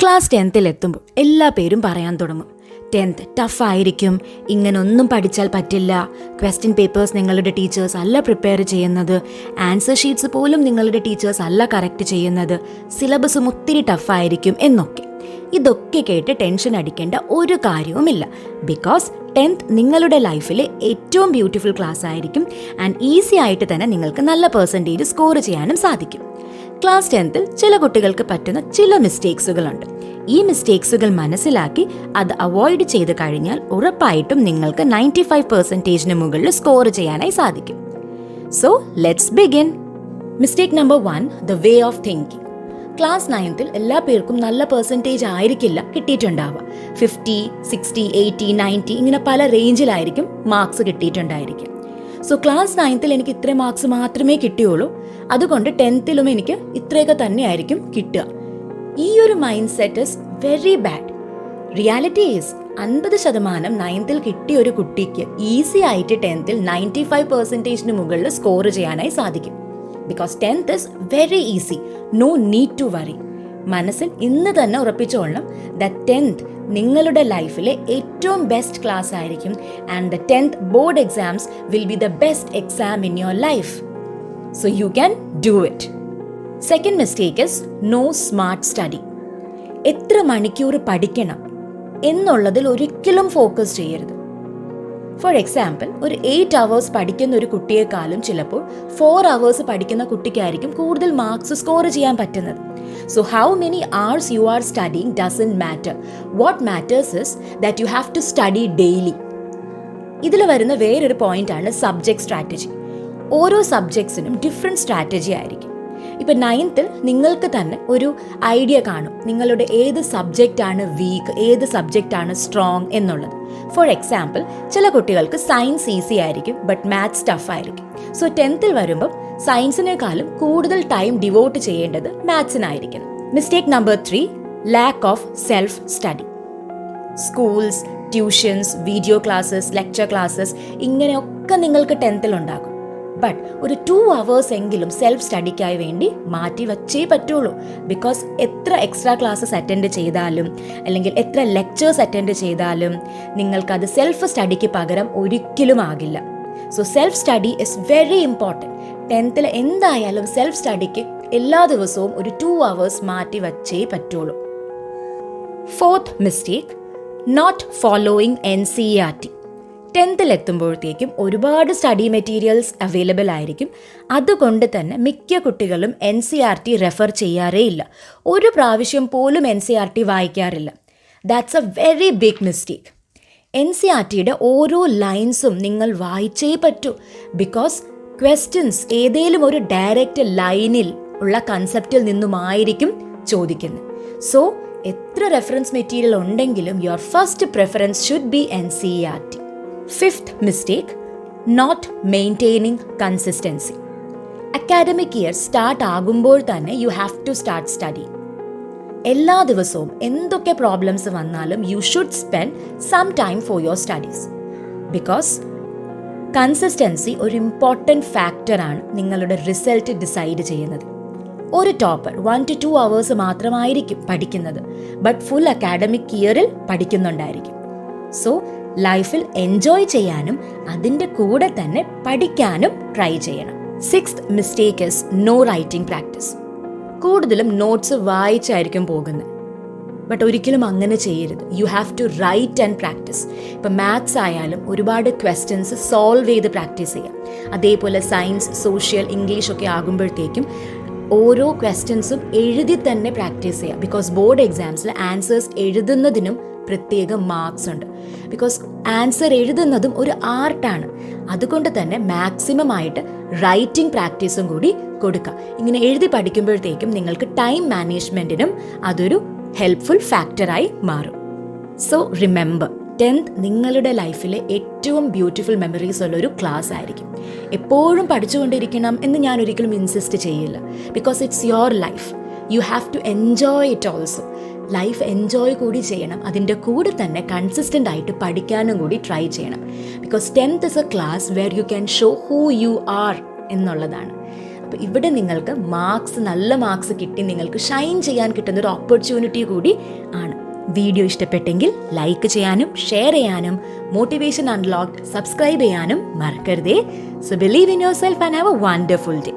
Class 10th എത്തുമ്പോൾ എല്ലാ പേരും പറയാൻ തുടങ്ങും, 10th ടഫായിരിക്കും, ഇങ്ങനൊന്നും പഠിച്ചാൽ പറ്റില്ല, ക്വസ്റ്റ്യൻ പേപ്പേഴ്സ് നിങ്ങളുടെ ടീച്ചേഴ്സ് അല്ല പ്രിപ്പയർ ചെയ്യുന്നത്, ആൻസർ ഷീറ്റ്സ് പോലും നിങ്ങളുടെ ടീച്ചേഴ്സ് അല്ല കറക്റ്റ് ചെയ്യുന്നത്, സിലബസും ഒത്തിരി ടഫായിരിക്കും എന്നൊക്കെ. ഇതൊക്കെ കേട്ട് ടെൻഷൻ അടിക്കേണ്ട ഒരു കാര്യവുമില്ല. ബിക്കോസ് 10th നിങ്ങളുടെ ലൈഫിലെ ഏറ്റവും ബ്യൂട്ടിഫുൾ ക്ലാസ് ആയിരിക്കും ആൻഡ് ഈസി ആയിട്ട് തന്നെ നിങ്ങൾക്ക് നല്ല പെർസെൻറ്റേജ് സ്കോർ ചെയ്യാനും സാധിക്കും. ക്ലാസ് 10th ചില കുട്ടികൾക്ക് പറ്റുന്ന ചില മിസ്റ്റേക്സുകളുണ്ട്. ഈ മിസ്റ്റേക്സുകൾ മനസ്സിലാക്കി അത് അവോയ്ഡ് ചെയ്ത് കഴിഞ്ഞാൽ ഉറപ്പായിട്ടും നിങ്ങൾക്ക് 95% മുകളിൽ സ്കോർ ചെയ്യാനായി സാധിക്കും. So let's begin. Mistake number 1, the way of thinking. Class 9th എല്ലാ പേർക്കും നല്ല പെർസെൻറ്റേജ് ആയിരിക്കില്ല കിട്ടിയിട്ടുണ്ടാവുക. 50, 60, 80, 90 ഇങ്ങനെ പല റേഞ്ചിലായിരിക്കും മാർക്സ് കിട്ടിയിട്ടുണ്ടായിരിക്കും. സോ ക്ലാസ് 9th എനിക്ക് ഇത്രയും മാർക്സ് മാത്രമേ കിട്ടിയുള്ളൂ, അതുകൊണ്ട് 10th എനിക്ക് ഇത്രയൊക്കെ തന്നെയായിരിക്കും കിട്ടുക. ഈ ഒരു mind set is very bad. Reality is 50% 9th കിട്ടിയ ഒരു കുട്ടിക്ക് ഈസി ആയിട്ട് 10th 95% മുകളിൽ സ്കോർ ചെയ്യാനായി സാധിക്കും. Because 10th is very easy, no need to worry. മനസ്സിൽ ഇന്ന് തന്നെ ഉറപ്പിച്ചോളണം ദാറ്റ് 10th നിങ്ങളുടെ ലൈഫിലെ ഏറ്റവും ബെസ്റ്റ് ക്ലാസ് ആയിരിക്കും and the 10th board exams will be the best exam in your life. So you can do it. Second mistake is no smart study. എത്ര മണിക്കൂർ പഠിക്കണം എന്നുള്ളതിൽ ഒരിക്കലും ഫോക്കസ് ചെയ്യരുത്. ഫോർ എക്സാമ്പിൾ, ഒരു 8 hours പഠിക്കുന്ന ഒരു കുട്ടിയെക്കാളും ചിലപ്പോൾ 4 hours പഠിക്കുന്ന കുട്ടിക്കായിരിക്കും കൂടുതൽ മാർക്സ് സ്കോർ ചെയ്യാൻ പറ്റുന്നത്. So how many hours you are studying doesn't matter. What matters is that you have to study daily. ഇതിൽ വരുന്ന വേറൊരു പോയിന്റാണ് സബ്ജക്ട് സ്ട്രാറ്റജി. ഓരോ സബ്ജക്ട്സിനും ഡിഫറെൻറ്റ് സ്ട്രാറ്റജി ആയിരിക്കും. ഇപ്പം 9th നിങ്ങൾക്ക് തന്നെ ഒരു ഐഡിയ കാണും നിങ്ങളുടെ ഏത് സബ്ജക്റ്റാണ് വീക്ക്, ഏത് സബ്ജക്റ്റാണ് സ്ട്രോങ് എന്നുള്ളത്. ഫോർ എക്സാമ്പിൾ, ചില കുട്ടികൾക്ക് സയൻസ് ഈസി ആയിരിക്കും ബട്ട് മാത്സ് ടഫ് ആയിരിക്കും. സോ 10th വരുമ്പം സയൻസിനേക്കാളും കൂടുതൽ ടൈം ഡിവോട്ട് ചെയ്യേണ്ടത് മാത്സിനായിരിക്കണം. Mistake number 3, lack of self study. Schools, tuitions, video classes, lecture classes ഇങ്ങനെയൊക്കെ നിങ്ങൾക്ക് 10th ഉണ്ടാകും. ബട്ട് ഒരു 2 hours എങ്കിലും സെൽഫ് സ്റ്റഡിക്കായി വേണ്ടി മാറ്റി വച്ചേ പറ്റുള്ളൂ. ബിക്കോസ് എത്ര എക്സ്ട്രാ ക്ലാസ്സസ് അറ്റൻഡ് ചെയ്താലും അല്ലെങ്കിൽ എത്ര ലെക്ചേഴ്സ് അറ്റൻഡ് ചെയ്താലും നിങ്ങൾക്കത് സെൽഫ് സ്റ്റഡിക്ക് പകരം ഒരിക്കലും ആകില്ല. So self study is very important. 10th എന്തായാലും സെൽഫ് സ്റ്റഡിക്ക് എല്ലാ ദിവസവും ഒരു 2 hours മാറ്റി വച്ചേ പറ്റുള്ളൂ. Fourth mistake, not following NCERT. 10th എത്തുമ്പോഴത്തേക്കും ഒരുപാട് സ്റ്റഡി മെറ്റീരിയൽസ് അവൈലബിൾ ആയിരിക്കും. അതുകൊണ്ട് തന്നെ മിക്ക കുട്ടികളും NCERT റെഫർ ചെയ്യാറേ ഇല്ല. ഒരു പ്രാവശ്യം പോലും NCERT വായിക്കാറില്ല. That's a very big mistake. NCERTയുടെ ഓരോ ലൈൻസും നിങ്ങൾ വായിച്ചേ പറ്റൂ. ബിക്കോസ് ക്വസ്റ്റ്യൻസ് ഏതെങ്കിലും ഒരു ഡയറക്റ്റ് ലൈനിൽ ഉള്ള കൺസെപ്റ്റിൽ നിന്നുമായിരിക്കും ചോദിക്കുന്നത്. സോ എത്ര റെഫറൻസ് മെറ്റീരിയൽ ഉണ്ടെങ്കിലും your first preference should be NCERT. Fifth mistake, not maintaining consistency. Academic year start ആകുമ്പോൾ തന്നെ you have to start study. എല്ലാ ദിവസവും എന്തൊക്കെ പ്രോബ്ലംസ് വന്നാലും you should spend some time for your studies. Because consistency ഒരു important ഫാക്ടറാണ് നിങ്ങളുടെ result decide ചെയ്യുന്നത്. ഒരു ടോപ്പർ 1 to 2 hours മാത്രമായിരിക്കും പഠിക്കുന്നത്, ബട്ട് ഫുൾ അക്കാഡമിക് ഇയറിൽ പഠിക്കുന്നുണ്ടായിരിക്കും. സോ ലൈഫിൽ എൻജോയ് ചെയ്യാനും അതിൻ്റെ കൂടെ തന്നെ പഠിക്കാനും ട്രൈ ചെയ്യണം. Sixth mistake is no writing practice. കൂടുതലും നോട്ട്സ് വായിച്ചായിരിക്കും പോകുന്നത്, ബട്ട് ഒരിക്കലും അങ്ങനെ ചെയ്യരുത്. You have to write and practice. ഇപ്പം മാത്സ് ആയാലും ഒരുപാട് ക്വസ്റ്റ്യൻസ് സോൾവ് ചെയ്ത് പ്രാക്ടീസ് ചെയ്യാം. അതേപോലെ സയൻസ്, സോഷ്യൽ, ഇംഗ്ലീഷ് ഒക്കെ ആകുമ്പോഴത്തേക്കും ഓരോ ക്വസ്റ്റ്യൻസും എഴുതി തന്നെ പ്രാക്ടീസ് ചെയ്യാം. ബിക്കോസ് ബോർഡ് എക്സാംസിൽ ആൻസേഴ്സ് എഴുതുന്നതിനും പ്രത്യേകം മാർക്സ് ഉണ്ട്. ബിക്കോസ് ആൻസർ എഴുതുന്നതും ഒരു ആർട്ടാണ്. അതുകൊണ്ട് തന്നെ മാക്സിമം ആയിട്ട് റൈറ്റിംഗ് പ്രാക്ടീസും കൂടി കൊടുക്കുക. ഇങ്ങനെ എഴുതി പഠിക്കുമ്പോഴത്തേക്കും നിങ്ങൾക്ക് ടൈം മാനേജ്മെൻറ്റിനും അതൊരു ഹെൽപ്ഫുൾ ഫാക്ടറായി മാറും. സോ റിമെമ്പർ, 10th നിങ്ങളുടെ ലൈഫിലെ ഏറ്റവും ബ്യൂട്ടിഫുൾ മെമ്മറീസ് ഉള്ളൊരു ക്ലാസ് ആയിരിക്കും. എപ്പോഴും പഠിച്ചുകൊണ്ടിരിക്കണം എന്ന് ഞാൻ ഒരിക്കലും ഇൻസിസ്റ്റ് ചെയ്യില്ല. Because it's your life, you have to enjoy it also. Life enjoy കൂടി ചെയ്യണം. അതിൻ്റെ കൂടെ തന്നെ കൺസിസ്റ്റൻ്റ് ആയിട്ട് പഠിക്കാനും കൂടി ട്രൈ ചെയ്യണം. Because 10th is a class where you can show who you are എന്നുള്ളതാണ്. അപ്പോൾ ഇവിടെ നിങ്ങൾക്ക് നല്ല മാർക്സ് കിട്ടി നിങ്ങൾക്ക് ഷൈൻ ചെയ്യാൻ കിട്ടുന്ന ഒരു ഓപ്പർച്യൂണിറ്റി കൂടി ആണ്. വീഡിയോ ഇഷ്ടപ്പെട്ടെങ്കിൽ ലൈക്ക് ചെയ്യാനും ഷെയർ ചെയ്യാനും മോട്ടിവേഷൻ അൺലോക്ഡ് സബ്സ്ക്രൈബ് ചെയ്യാനും മറക്കരുതേ. So believe in your self and have A wonderful day.